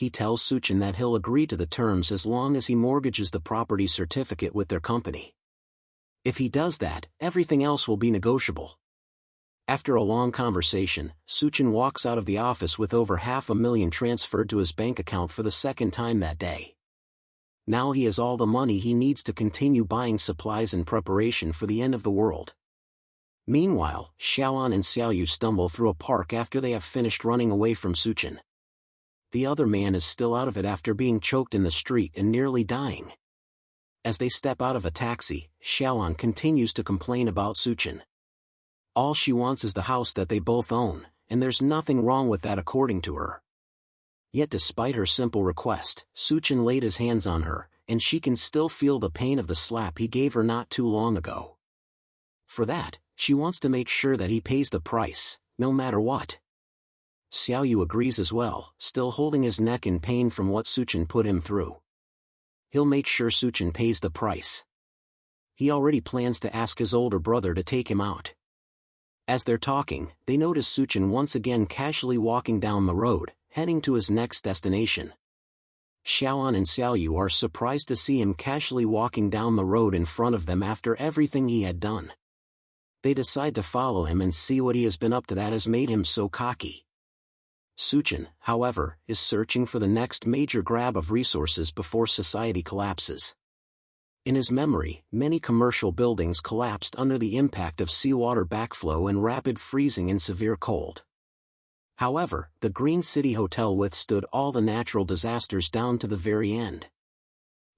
he tells Suchin that he'll agree to the terms as long as he mortgages the property certificate with their company. If he does that, everything else will be negotiable. After a long conversation, Suchin walks out of the office with over $500,000 transferred to his bank account for the second time that day. Now he has all the money he needs to continue buying supplies in preparation for the end of the world. Meanwhile, Xiaoan and Xiaoyu stumble through a park after they have finished running away from Suchin. The other man is still out of it after being choked in the street and nearly dying. As they step out of a taxi, Xiaoan continues to complain about Suchin. All she wants is the house that they both own, and there's nothing wrong with that according to her. Yet despite her simple request, Suchin laid his hands on her, and she can still feel the pain of the slap he gave her not too long ago. For that, she wants to make sure that he pays the price, no matter what. Xiaoyu agrees as well, still holding his neck in pain from what Suchin put him through. He'll make sure Suchin pays the price. He already plans to ask his older brother to take him out. As they're talking, they notice Suchin once again casually walking down the road, heading to his next destination. Xiaoan and Xiaoyu are surprised to see him casually walking down the road in front of them after everything he had done. They decide to follow him and see what he has been up to that has made him so cocky. Suchin, however, is searching for the next major grab of resources before society collapses. In his memory, many commercial buildings collapsed under the impact of seawater backflow and rapid freezing in severe cold. However, the Green City Hotel withstood all the natural disasters down to the very end.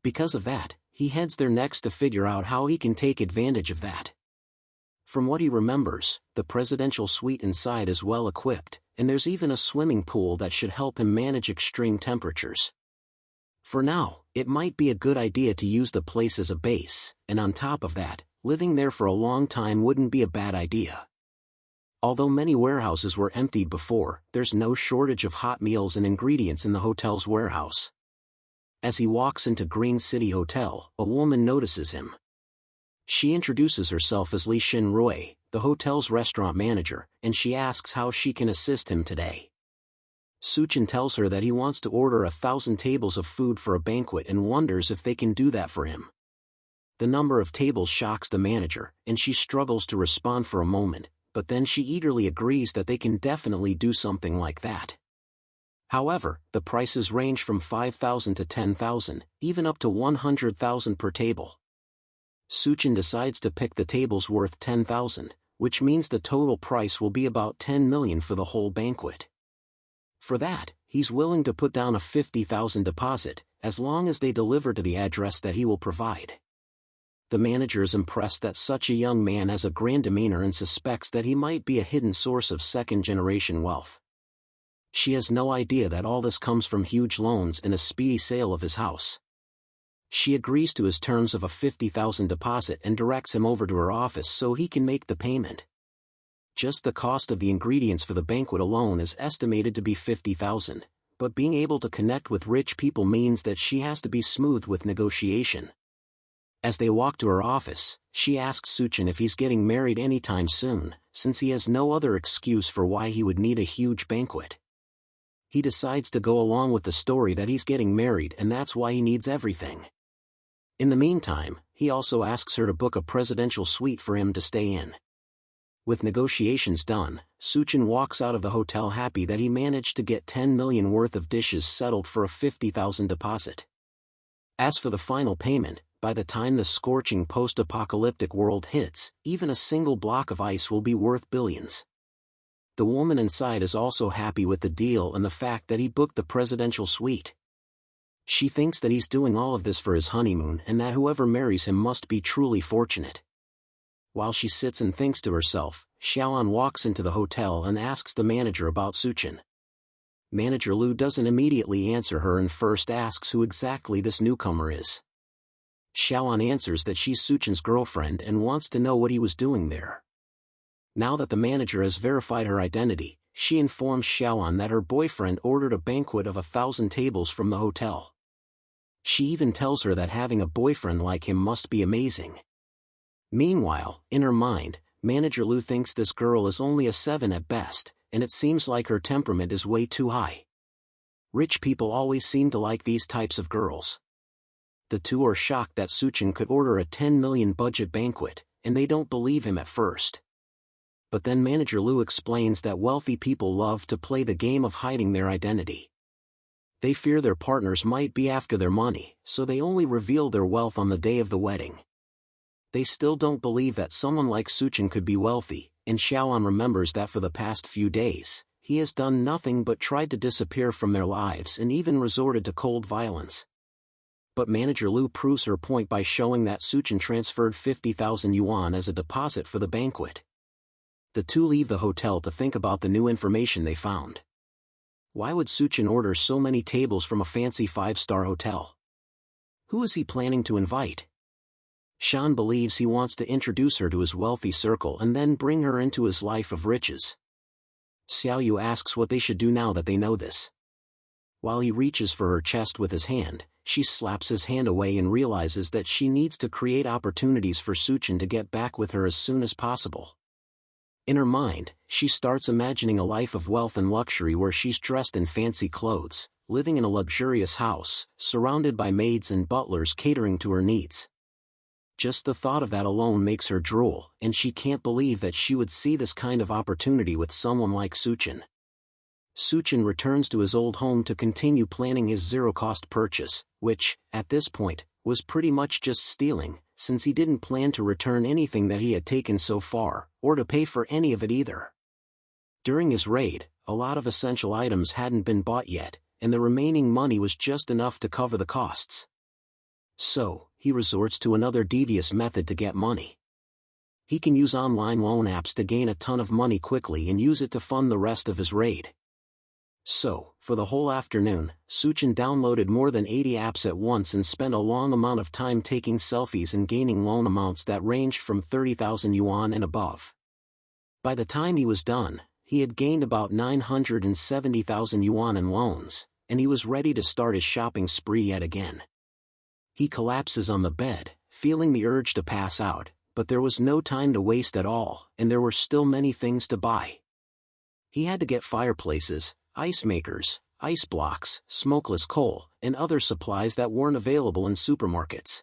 Because of that, he heads there next to figure out how he can take advantage of that. From what he remembers, the presidential suite inside is well equipped, and there's even a swimming pool that should help him manage extreme temperatures. For now, it might be a good idea to use the place as a base, and on top of that, living there for a long time wouldn't be a bad idea. Although many warehouses were emptied before, there's no shortage of hot meals and ingredients in the hotel's warehouse. As he walks into Green City Hotel, a woman notices him. She introduces herself as Li Xinrui, the hotel's restaurant manager, and she asks how she can assist him today. Suchin tells her that he wants to order 1,000 tables of food for a banquet and wonders if they can do that for him. The number of tables shocks the manager, and she struggles to respond for a moment, but then she eagerly agrees that they can definitely do something like that. However, the prices range from 5,000 to 10,000, even up to 100,000 per table. Suchin decides to pick the tables worth 10,000, which means the total price will be about 10 million for the whole banquet. For that, he's willing to put down a 50,000 deposit, as long as they deliver to the address that he will provide. The manager is impressed that such a young man has a grand demeanor and suspects that he might be a hidden source of second-generation wealth. She has no idea that all this comes from huge loans and a speedy sale of his house. She agrees to his terms of a 50,000 deposit and directs him over to her office so he can make the payment. Just the cost of the ingredients for the banquet alone is estimated to be 50,000, but being able to connect with rich people means that she has to be smooth with negotiation. As they walk to her office, she asks Suchin if he's getting married anytime soon, since he has no other excuse for why he would need a huge banquet. He decides to go along with the story that he's getting married and that's why he needs everything. In the meantime, he also asks her to book a presidential suite for him to stay in. With negotiations done, Suchin walks out of the hotel happy that he managed to get 10 million worth of dishes settled for a 50,000 deposit. As for the final payment, by the time the scorching post-apocalyptic world hits, even a single block of ice will be worth billions. The woman inside is also happy with the deal and the fact that he booked the presidential suite. She thinks that he's doing all of this for his honeymoon and that whoever marries him must be truly fortunate. While she sits and thinks to herself, Xiaoan walks into the hotel and asks the manager about Suchin. Manager Lu doesn't immediately answer her and first asks who exactly this newcomer is. Xiaoan answers that she's Suchin's girlfriend and wants to know what he was doing there. Now that the manager has verified her identity, she informs Xiaoan that her boyfriend ordered a banquet of 1,000 tables from the hotel. She even tells her that having a boyfriend like him must be amazing. Meanwhile, in her mind, Manager Lu thinks this girl is only a 7 at best, and it seems like her temperament is way too high. Rich people always seem to like these types of girls. The two are shocked that Suchin could order a 10 million budget banquet, and they don't believe him at first. But then Manager Lu explains that wealthy people love to play the game of hiding their identity. They fear their partners might be after their money, so they only reveal their wealth on the day of the wedding. They still don't believe that someone like Suchin could be wealthy, and Xiaoan remembers that for the past few days, he has done nothing but tried to disappear from their lives and even resorted to cold violence. But Manager Lu proves her point by showing that Suchin transferred 50,000 yuan as a deposit for the banquet. The two leave the hotel to think about the new information they found. Why would Suchin order so many tables from a fancy 5-star hotel? Who is he planning to invite? Shan believes he wants to introduce her to his wealthy circle and then bring her into his life of riches. Xiaoyu asks what they should do now that they know this. While he reaches for her chest with his hand, she slaps his hand away and realizes that she needs to create opportunities for Suchin to get back with her as soon as possible. In her mind, she starts imagining a life of wealth and luxury where she's dressed in fancy clothes, living in a luxurious house, surrounded by maids and butlers catering to her needs. Just the thought of that alone makes her drool, and she can't believe that she would see this kind of opportunity with someone like Suchin. Suchin returns to his old home to continue planning his zero-cost purchase, which, at this point, was pretty much just stealing, since he didn't plan to return anything that he had taken so far, or to pay for any of it either. During his raid, a lot of essential items hadn't been bought yet, and the remaining money was just enough to cover the costs. So, he resorts to another devious method to get money. He can use online loan apps to gain a ton of money quickly and use it to fund the rest of his raid. So, for the whole afternoon, Suchin downloaded more than 80 apps at once and spent a long amount of time taking selfies and gaining loan amounts that ranged from 30,000 yuan and above. By the time he was done, he had gained about 970,000 yuan in loans, and he was ready to start his shopping spree yet again. He collapses on the bed, feeling the urge to pass out, but there was no time to waste at all, and there were still many things to buy. He had to get fireplaces, ice makers, ice blocks, smokeless coal, and other supplies that weren't available in supermarkets.